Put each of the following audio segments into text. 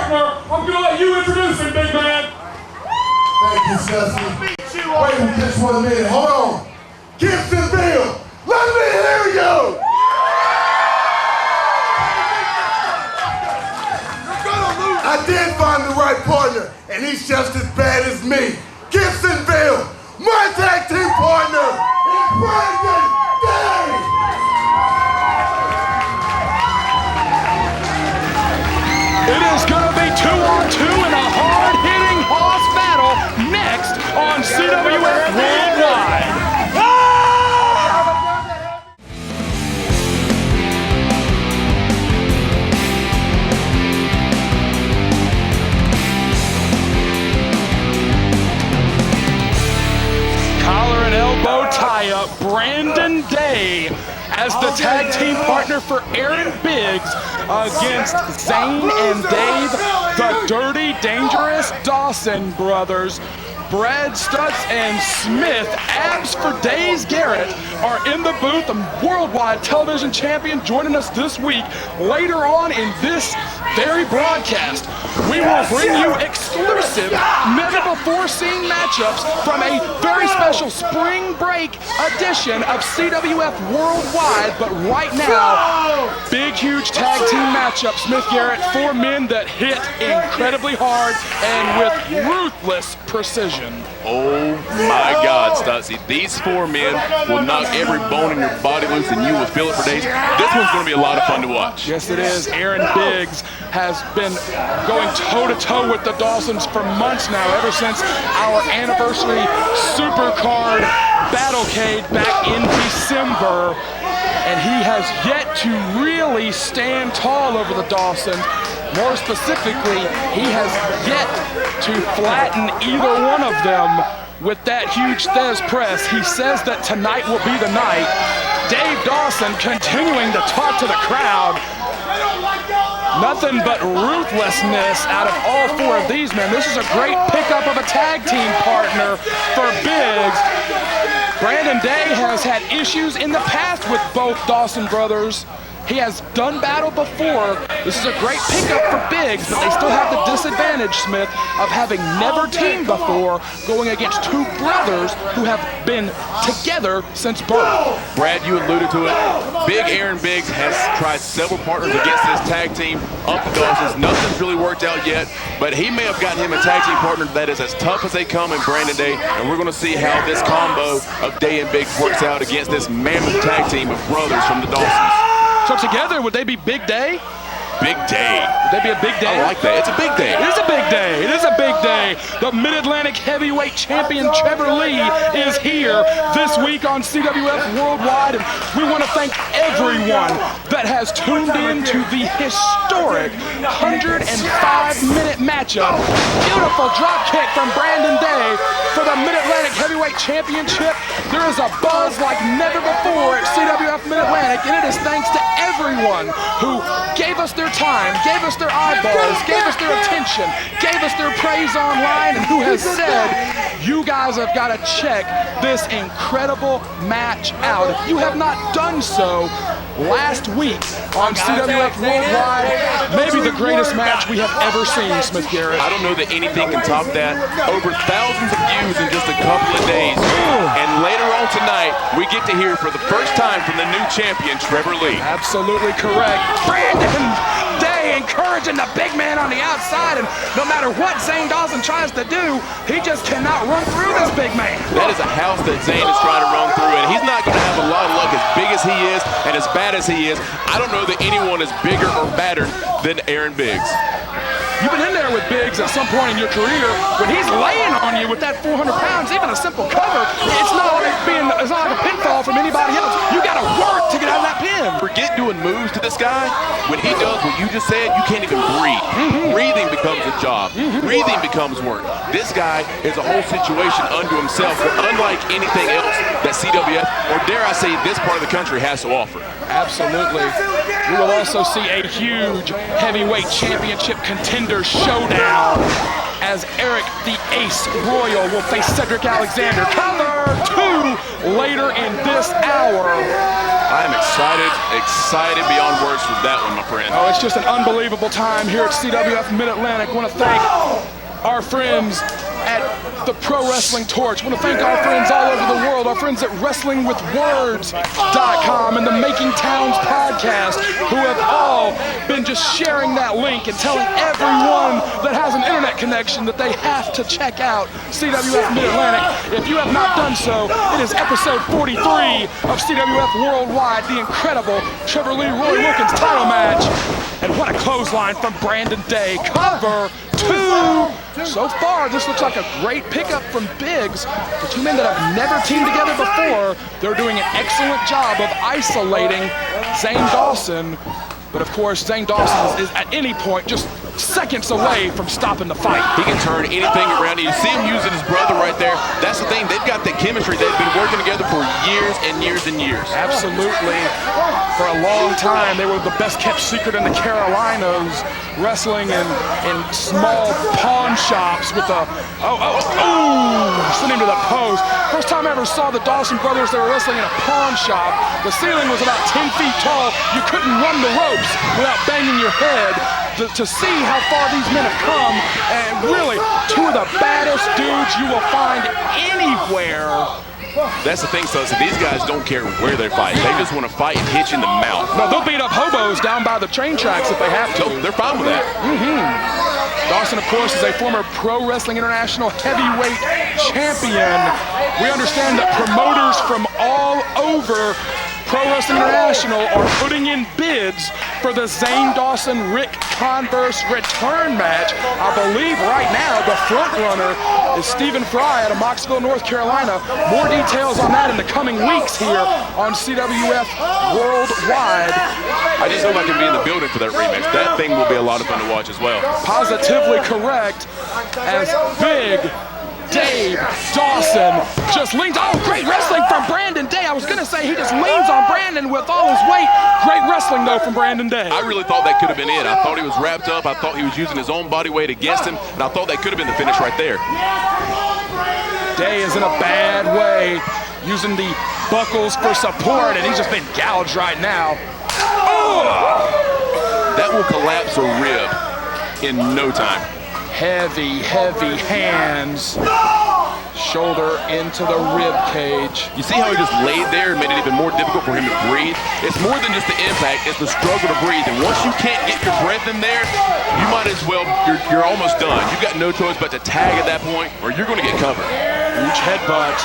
partner. I'm going to let you introduce him, big man. Thank you, Cecil. Wait just 1 minute. Hold on. Gibsonville, let me hear you. I did find the right partner, and he's just as bad as me. Gibsonville, my tag team partner is Brandon Day. It is going to be 2-on-2 in a hard-hitting boss battle next on CWF Worldwide. Collar and elbow tie-up, Brandon Day as the tag team partner for Aaron Biggs against Zane and Dave, the Dirty Dangerous Dawson brothers. Brad Stutts and Smith, abs for days Garrett, are in the booth. The worldwide television champion joining us this week. Later on in this very broadcast, we will bring you exclusive, never-before-seen matchups from a very special spring break edition of CWF Worldwide. But right now, big, huge tag team matchup. Smith Garrett, 4 men that hit incredibly hard and with ruthless precision. Oh my God, Stuttsy. These 4 men will knock every bone in your body loose and you will feel it for days. This one's going to be a lot of fun to watch. Yes, it is. Aaron Biggs has been going toe-to-toe with the Dawsons for months now, ever since our anniversary Supercard Battlecade back in December. And he has yet to really stand tall over the Dawsons. More specifically, he has yet to flatten either one of them with that huge Thez press. He says that tonight will be the night. Dave Dawson continuing to talk to the crowd. Nothing but ruthlessness out of all 4 of these men. This is a great pickup of a tag team partner for Biggs. Brandon Day has had issues in the past with both Dawson brothers. He has done battle before. This is a great pickup for Biggs, but they still have the disadvantage, Smith, of having never teamed before, going against 2 brothers who have been together since birth. Brad, you alluded to it. Big Aaron Biggs has tried several partners against this tag team up the Dawsons. Nothing's really worked out yet, but he may have gotten him a tag team partner that is as tough as they come in Brandon Day, and we're going to see how this combo of Day and Biggs works out against this mammoth tag team of brothers from the Dawsons. So together, would they be Big Day? Big Day. Would they be a big day? I like that. It's a big day. It is a big day. It is a big day. The Mid-Atlantic heavyweight champion Trevor Lee is here this week on CWF Worldwide. And we want to thank everyone that has tuned in to the historic 105-minute matchup. Beautiful drop kick from Brandon Day for the Mid-Atlantic heavyweight championship. There is a buzz like never before at CWF Mid-Atlantic, and it is thanks to everyone who gave us their time, gave us their eyeballs, gave us their attention, gave us their praise online, and who has said, you guys have got to check this incredible match out. If you have not done so, last week on CWF Worldwide, maybe the greatest match we have ever seen, Smith Garrett. I don't know that anything can top that. Over thousands of views in just a couple of days. And later on tonight, we get to hear for the first time from the new champion, Trevor Lee. Absolutely correct. Brandon Day encouraging the big man on the outside, and no matter what Zane Dawson tries to do, he just cannot run through this big man. That is a house that Zane is trying to run through, and he's not going to have a lot of luck as big as he is and as bad as he is. I don't know that anyone is bigger or badder than Aaron Biggs. You've been in there with Biggs at some point in your career. When he's laying on you with that 400 pounds, even a simple cover, it's not like a pinfall from anybody else. You got to work to get out of that pin. Forget doing moves to this guy. When he does what you just said, you can't even breathe. Breathing becomes a job. Breathing becomes work. This guy is a whole situation unto himself, unlike anything else that CWF, or dare I say, this part of the country has to offer. Absolutely. We will also see a huge heavyweight championship contender showdown as Arik the Ace Royal will face Cedric Alexander. Cover 2 later in this hour. I am excited beyond words for that one, my friend. Oh, it's just an unbelievable time here at CWF Mid-Atlantic. I want to thank our friends at the Pro Wrestling Torch. I want to thank our friends all over the world, our friends at WrestlingWithWords.com and the Making Towns podcast, who have all been just sharing that link and telling everyone that has an internet connection that they have to check out CWF Mid-Atlantic. If you have not done so, it is episode 43 of CWF Worldwide, the incredible Trevor Lee Roy Wilkins title match. And what a clothesline from Brandon Day. Cover 2. So far, this looks like a great pickup from Biggs. For two men that have never teamed together before, they're doing an excellent job of isolating Zane Dawson. But of course, Zane Dawson is at any point just seconds away from stopping the fight. He can turn anything around. You see him using his brother right there. That's the thing. They've got that chemistry. They've been working together for years and years and years. Absolutely. For a long time, they were the best kept secret in the Carolinas, wrestling in small pawn shops with a, sending him to the post. First time I ever saw the Dawson brothers, they were wrestling in a pawn shop. The ceiling was about 10 feet tall. You couldn't run the ropes without banging your head. To see how far these men have come, and really, two of the baddest dudes you will find anywhere. That's the thing, so these guys don't care where they fight. They just want to fight and hit you in the mouth. No, they'll beat up hobos down by the train tracks if they have to. They're fine with that. Dawson, of course, is a former Pro Wrestling International heavyweight champion. We understand that promoters from all over Pro Wrestling International are putting in bids for the Zane Dawson Ric Converse return match. I believe right now the front runner is Stephen Fry out of Moxville, North Carolina. More details on that in the coming weeks here on CWF Worldwide. I just hope I can be in the building for that rematch. That thing will be a lot of fun to watch as well. Positively correct, as Big Dave Dawson just leans. Oh, great wrestling from Brandon Day. I was going to say he just leans on Brandon with all his weight. Great wrestling, though, from Brandon Day. I really thought that could have been it. I thought he was wrapped up. I thought he was using his own body weight against him, and I thought that could have been the finish right there. Day is in a bad way, using the buckles for support, and he's just been gouged right now. Oh! That will collapse a rib in no time. Heavy, heavy hands. Shoulder into the rib cage. You see how he just laid there and made it even more difficult for him to breathe? It's more than just the impact, it's the struggle to breathe. And once you can't get your breath in there, you might as well, you're almost done. You've got no choice but to tag at that point, or you're going to get covered. Huge headbutt.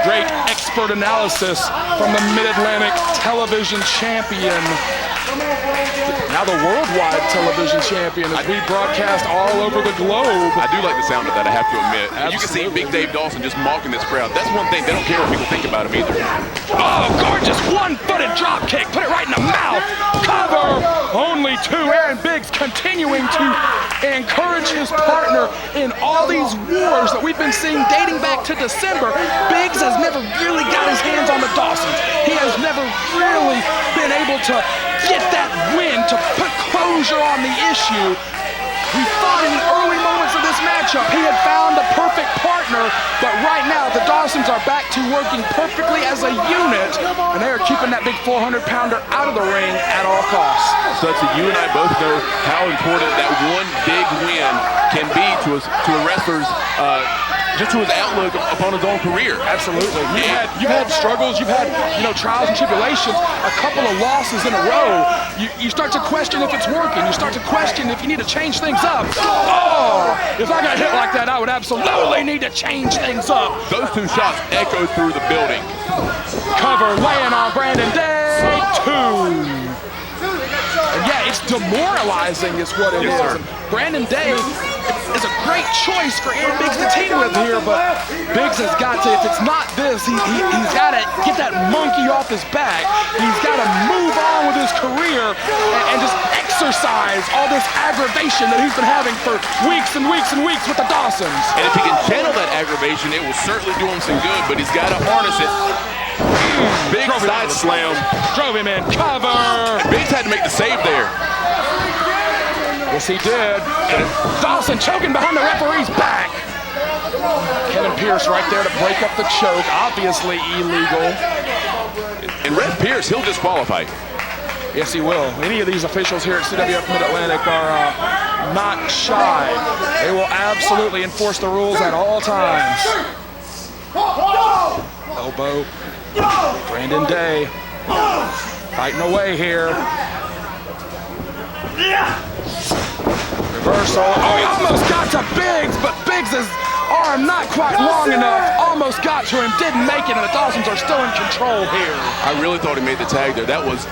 Great expert analysis from the Mid-Atlantic television champion. Now the worldwide television champion as we broadcast all over the globe. I do like the sound of that, I have to admit. Absolutely. You can see Big Dave Dawson just mocking this crowd. That's one thing, they don't care what people think about him either. Oh, gorgeous one-footed drop kick. Put it right in the mouth. Cover. Only two. Aaron Biggs continuing to encourage his partner in all these wars that we've been seeing dating back to December. Biggs has never really got his hands on the Dawsons. He has never really been able to get that win, to put closure on the issue. We thought in the early moments of this matchup he had found the perfect partner, but right now the Dawsons are back to working perfectly as a unit, and they are keeping that big 400-pounder out of the ring at all costs. Stutts, you and I both know how important that one big win can be to a wrestler's just to his outlook upon his own career. Absolutely. You've had struggles, you've had trials and tribulations, a couple of losses in a row. You start to question if it's working. You start to question if you need to change things up. Oh, if I got hit like that, I would absolutely need to change things up. Those two shots echo through the building. Cover laying on Brandon Day. 2. And yeah, it's demoralizing is what it is. And Brandon Day is a great choice for Aaron Biggs to team with here, but Biggs has got to, if it's not this, he's got to get that monkey off his back. He's got to move on with his career and just exercise all this aggravation that he's been having for weeks and weeks and weeks with the Dawsons. And if he can channel that aggravation, it will certainly do him some good, but he's got to harness it. Big side slam. Drove him in. Cover. And Biggs had to make the save there. Yes, he did. Dawson choking behind the referee's back. Kevin Pierce right there to break up the choke. Obviously illegal. And Red Pierce, he'll disqualify. Yes, he will. Any of these officials here at CWF Mid-Atlantic are not shy. They will absolutely enforce the rules at all times. Elbow. Brandon Day fighting away here. Reversal. Oh, he almost got to Biggs, but Biggs' arm not quite long enough. Almost got to him, didn't make it, and the Dawsons are still in control here. I really thought he made the tag there. That was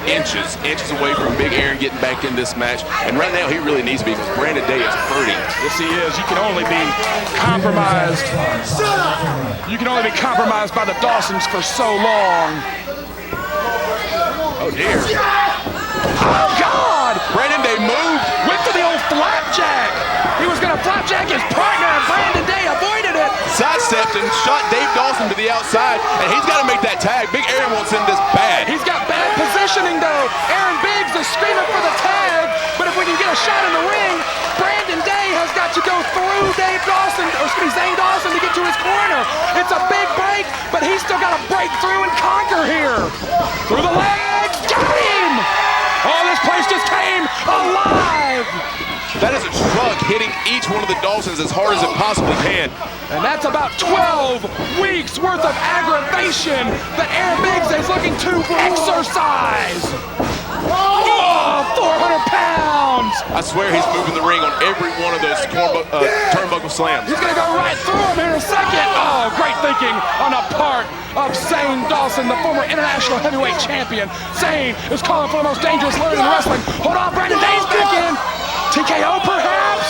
inches away from Big Aaron getting back in this match. And right now he really needs to be, because Brandon Day is hurting. Yes, he is. You can only be compromised. You can only be compromised by the Dawsons for so long. Oh dear. Oh God! Brandon Day moved. Went for the old flapjack. He was gonna flapjack his partner, and Brandon Day avoided it. Sidestepped and shot Dave Dawson to the outside, and he's got to make that tag. Big Aaron wants him this bad. He's got bad positioning though. Aaron Biggs is screaming for the tag, but if we can get a shot in the ring, Brandon Day has got to go through Dave Dawson, or excuse me, Zane Dawson to get to his corner. It's a big break, but he's still got to break through and conquer here. Through the legs, got him! Oh, this place just came alive! That is a truck hitting each one of the Dawsons as hard as it possibly can. And that's about 12 weeks worth of aggravation that Aaron Biggs is looking to exercise. Oh, 400 pounds! I swear he's moving the ring on every one of those turnbuckle slams. He's gonna go right through him here in a second. Oh, great thinking on the part of Zane Dawson, the former international heavyweight champion. Zane is calling for the most dangerous load in wrestling. Hold on, Brandon Day's back in. TKO perhaps?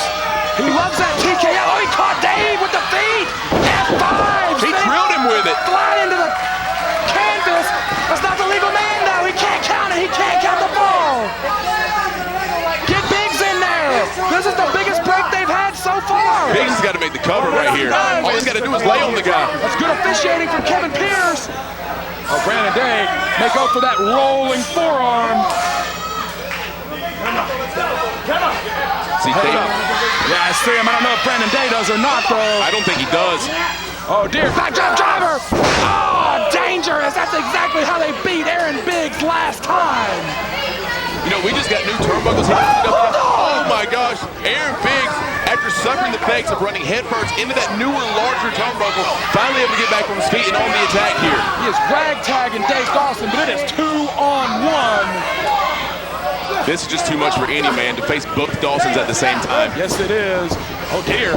He loves that TKO. Oh, he caught Dave with the feet. F5. He drilled him with it. Flying into the canvas. That's not the legal man though. He can't count it. He can't count the ball. Get Biggs in there. This is the biggest break they've had so far. Biggs has got to make the cover right here. All he's got to do is lay on the guy. That's good officiating from Kevin Pierce. Oh, Brandon Day may go for that rolling forearm. See, yeah, I see him. I don't know if Brandon Day does or not, though. I don't think he does. Oh, dear. Backdrop driver. Oh, dangerous. That's exactly how they beat Aaron Biggs last time. You know, we just got new turnbuckles here. Oh, my gosh. Aaron Biggs, after suffering the effects of running headfirst into that newer, larger turnbuckle, finally able to get back on his feet and on the attack here. He is ragtagging Dave Dawson, but it is 2-on-1. This is just too much for any man to face both Dawsons at the same time. Yes, it is. Oh, dear.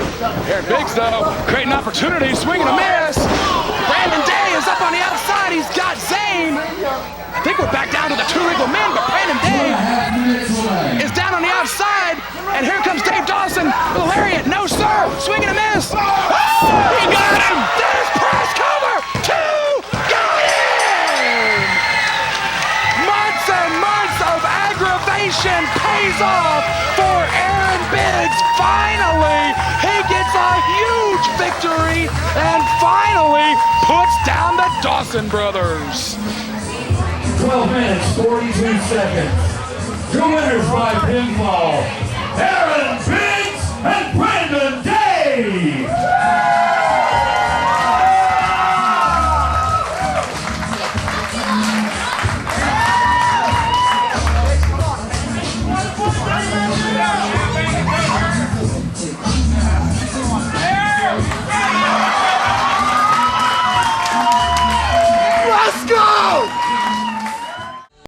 Aaron Biggs, though, creating opportunity, swinging a miss. Brandon Day is up on the outside. He's got Zane. I think we're back down to the two legal men, but Brandon Day is down on the outside. And here comes Dave Dawson. The lariat, no, sir. Swinging a miss. Oh, he got him. There's press cover. Got him. Months and months of aggravation pays off for Aaron Biggs. Finally, he gets a huge victory and finally puts down the Dawson brothers. 12 minutes, 42 seconds. Your winners by pinfall.